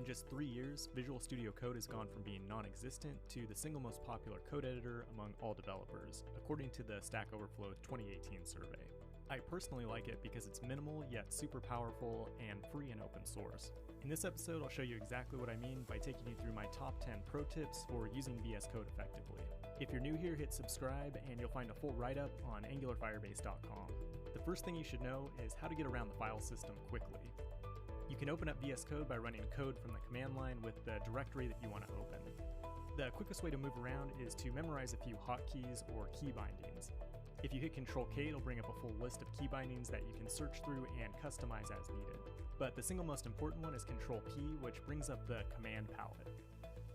In just 3 years, Visual Studio Code has gone from being non-existent to the single most popular code editor among all developers, according to the Stack Overflow 2018 survey. I personally like it because it's minimal yet super powerful and free and open source. In this episode, I'll show you exactly what I mean by taking you through my top 10 pro tips for using VS Code effectively. If you're new here, hit subscribe and you'll find a full write-up on angularfirebase.com. The first thing you should know is how to get around the file system quickly. You can open up VS Code by running code from the command line with the directory that you want to open. The quickest way to move around is to memorize a few hotkeys or key bindings. If you hit Ctrl-K, it'll bring up a full list of key bindings that you can search through and customize as needed. But the single most important one is Ctrl-P, which brings up the command palette.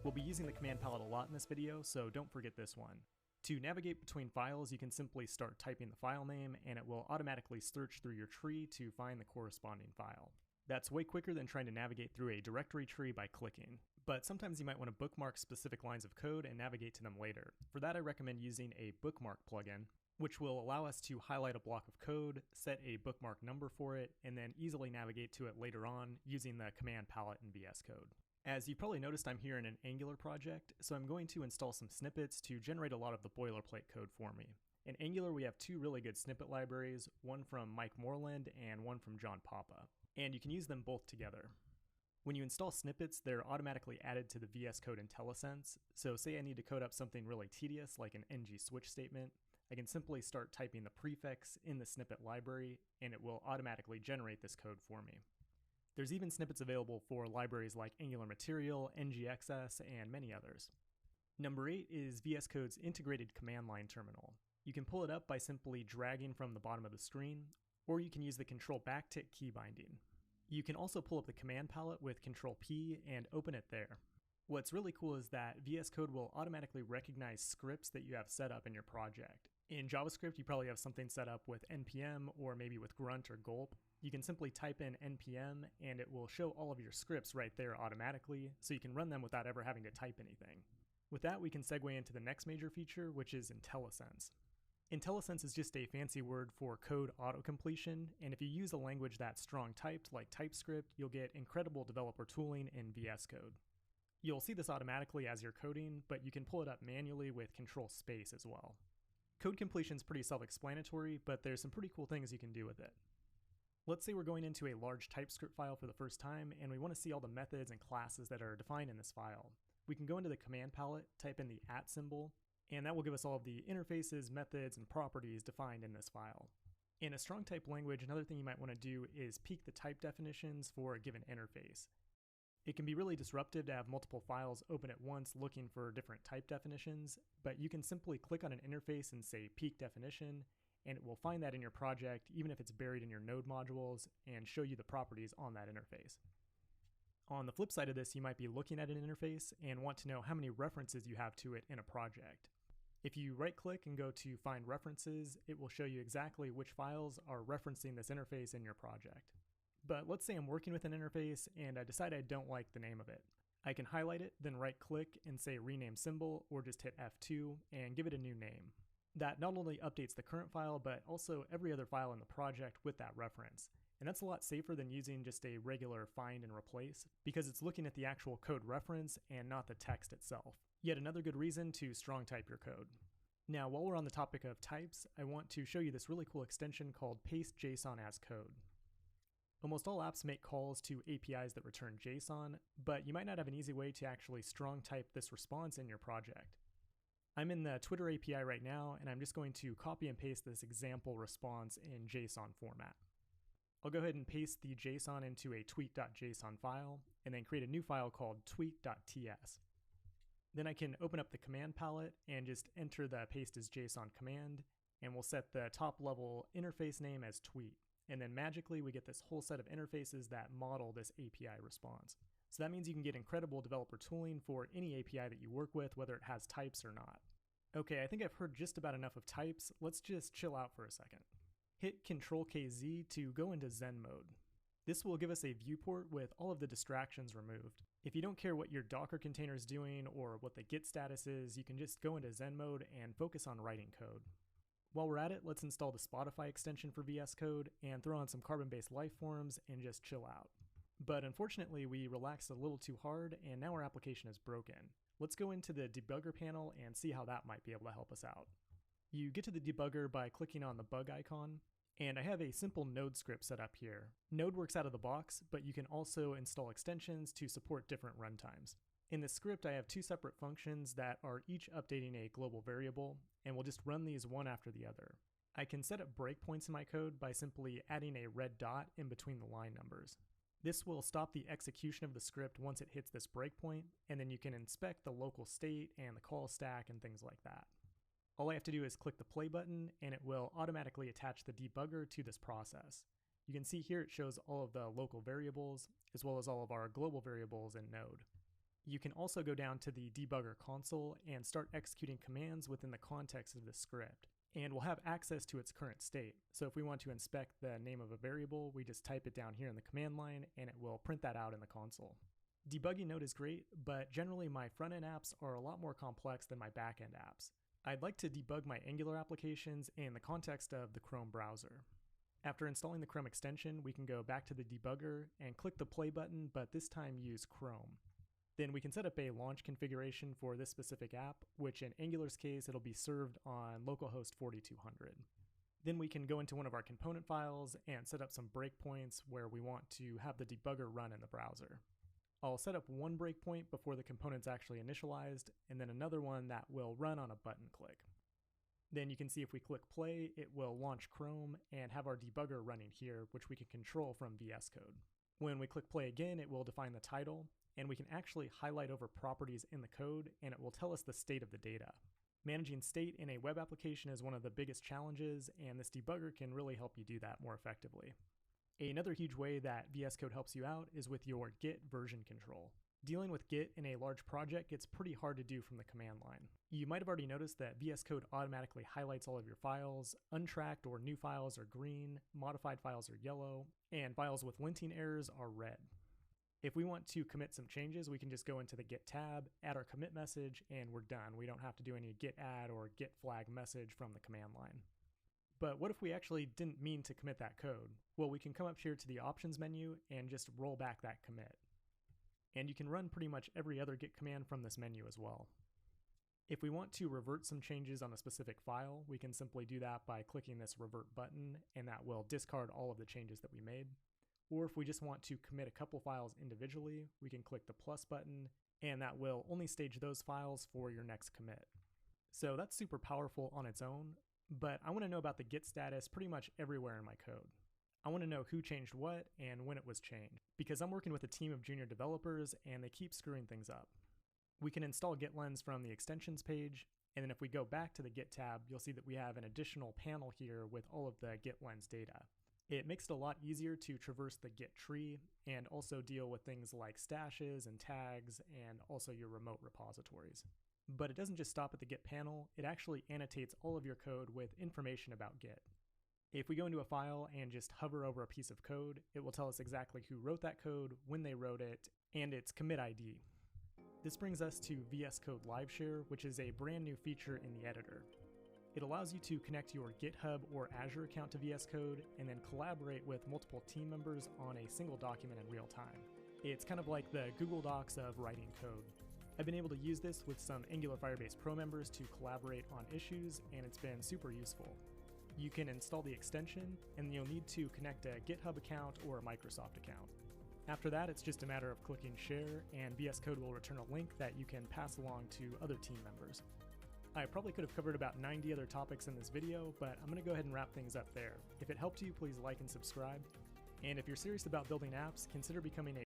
We'll be using the command palette a lot in this video, so don't forget this one. To navigate between files, you can simply start typing the file name, and it will automatically search through your tree to find the corresponding file. That's way quicker than trying to navigate through a directory tree by clicking. But sometimes you might want to bookmark specific lines of code and navigate to them later. For that, I recommend using a bookmark plugin, which will allow us to highlight a block of code, set a bookmark number for it, and then easily navigate to it later on using the command palette in VS Code. As you probably noticed, I'm here in an Angular project, so I'm going to install some snippets to generate a lot of the boilerplate code for me. In Angular, we have two really good snippet libraries, one from Mike Moreland and one from John Papa, and you can use them both together. When you install snippets, they're automatically added to the VS Code IntelliSense, so say I need to code up something really tedious like an ng switch statement, I can simply start typing the prefix in the snippet library, and it will automatically generate this code for me. There's even snippets available for libraries like Angular Material, ngXS, and many others. Number 8 is VS Code's integrated command line terminal. You can pull it up by simply dragging from the bottom of the screen, or you can use the Control backtick key binding. You can also pull up the command palette with Control-P and open it there. What's really cool is that VS Code will automatically recognize scripts that you have set up in your project. In JavaScript, you probably have something set up with npm or maybe with grunt or gulp. You can simply type in npm and it will show all of your scripts right there automatically, so you can run them without ever having to type anything. With that, we can segue into the next major feature, which is IntelliSense. IntelliSense is just a fancy word for code auto-completion, and if you use a language that's strong typed like TypeScript, you'll get incredible developer tooling in VS Code. You'll see this automatically as you're coding, but you can pull it up manually with Control-Space as well. Code completion is pretty self-explanatory, but there's some pretty cool things you can do with it. Let's say we're going into a large TypeScript file for the first time, and we want to see all the methods and classes that are defined in this file. We can go into the command palette, type in the @ symbol, and that will give us all of the interfaces, methods, and properties defined in this file. In a strong type language, another thing you might want to do is peek the type definitions for a given interface. It can be really disruptive to have multiple files open at once looking for different type definitions, but you can simply click on an interface and say peek definition, and it will find that in your project even if it's buried in your node modules and show you the properties on that interface. On the flip side of this, you might be looking at an interface and want to know how many references you have to it in a project. If you right-click and go to Find References, it will show you exactly which files are referencing this interface in your project. But let's say I'm working with an interface and I decide I don't like the name of it. I can highlight it, then right-click and say Rename Symbol, or just hit F2 and give it a new name. That not only updates the current file, but also every other file in the project with that reference. And that's a lot safer than using just a regular find and replace, because it's looking at the actual code reference and not the text itself. Yet another good reason to strong type your code. Now, while we're on the topic of types, I want to show you this really cool extension called Paste JSON as Code. Almost all apps make calls to APIs that return JSON, but you might not have an easy way to actually strong type this response in your project. I'm in the Twitter API right now, and I'm just going to copy and paste this example response in JSON format. I'll go ahead and paste the JSON into a tweet.json file, and then create a new file called tweet.ts. Then I can open up the command palette and just enter the paste as JSON command, and we'll set the top level interface name as tweet. And then magically we get this whole set of interfaces that model this API response. So that means you can get incredible developer tooling for any API that you work with, whether it has types or not. Okay, I think I've heard just about enough of types. Let's just chill out for a second. Hit Ctrl-KZ to go into Zen mode. This will give us a viewport with all of the distractions removed. If you don't care what your Docker container is doing or what the Git status is, you can just go into Zen mode and focus on writing code. While we're at it, let's install the Spotify extension for VS Code and throw on some carbon-based lifeforms and just chill out. But unfortunately, we relaxed a little too hard and now our application is broken. Let's go into the debugger panel and see how that might be able to help us out. You get to the debugger by clicking on the bug icon, and I have a simple Node script set up here. Node works out of the box, but you can also install extensions to support different runtimes. In this script, I have two separate functions that are each updating a global variable, and we'll just run these one after the other. I can set up breakpoints in my code by simply adding a red dot in between the line numbers. This will stop the execution of the script once it hits this breakpoint, and then you can inspect the local state and the call stack and things like that. All I have to do is click the play button and it will automatically attach the debugger to this process. You can see here it shows all of the local variables as well as all of our global variables in Node. You can also go down to the debugger console and start executing commands within the context of the script, and we'll have access to its current state. So if we want to inspect the name of a variable, we just type it down here in the command line and it will print that out in the console. Debugging Node is great, but generally my front-end apps are a lot more complex than my back-end apps. I'd like to debug my Angular applications in the context of the Chrome browser. After installing the Chrome extension, we can go back to the debugger and click the play button, but this time use Chrome. Then we can set up a launch configuration for this specific app, which in Angular's case, it'll be served on localhost 4200. Then we can go into one of our component files and set up some breakpoints where we want to have the debugger run in the browser. I'll set up one breakpoint before the component's actually initialized, and then another one that will run on a button click. Then you can see if we click play, it will launch Chrome and have our debugger running here, which we can control from VS Code. When we click play again, it will define the title, and we can actually highlight over properties in the code, and it will tell us the state of the data. Managing state in a web application is one of the biggest challenges, and this debugger can really help you do that more effectively. Another huge way that VS Code helps you out is with your Git version control. Dealing with Git in a large project gets pretty hard to do from the command line. You might have already noticed that VS Code automatically highlights all of your files. Untracked or new files are green, modified files are yellow, and files with linting errors are red. If we want to commit some changes, we can just go into the Git tab, add our commit message, and we're done. We don't have to do any git add or git flag message from the command line. But what if we actually didn't mean to commit that code? Well, we can come up here to the options menu and just roll back that commit. And you can run pretty much every other git command from this menu as well. If we want to revert some changes on a specific file, we can simply do that by clicking this revert button, and that will discard all of the changes that we made. Or if we just want to commit a couple files individually, we can click the plus button, and that will only stage those files for your next commit. So that's super powerful on its own, but I want to know about the Git status pretty much everywhere in my code. I want to know who changed what and when it was changed, because I'm working with a team of junior developers and they keep screwing things up. We can install GitLens from the extensions page, and then if we go back to the Git tab, you'll see that we have an additional panel here with all of the GitLens data. It makes it a lot easier to traverse the Git tree and also deal with things like stashes and tags and also your remote repositories. But it doesn't just stop at the Git panel, it actually annotates all of your code with information about Git. If we go into a file and just hover over a piece of code, it will tell us exactly who wrote that code, when they wrote it, and its commit ID. This brings us to VS Code Live Share, which is a brand new feature in the editor. It allows you to connect your GitHub or Azure account to VS Code and then collaborate with multiple team members on a single document in real time. It's kind of like the Google Docs of writing code. I've been able to use this with some Angular Firebase Pro members to collaborate on issues, and it's been super useful. You can install the extension, and you'll need to connect a GitHub account or a Microsoft account. After that, it's just a matter of clicking share, and VS Code will return a link that you can pass along to other team members. I probably could have covered about 90 other topics in this video, but I'm going to go ahead and wrap things up there. If it helped you, please like and subscribe. And if you're serious about building apps, consider becoming a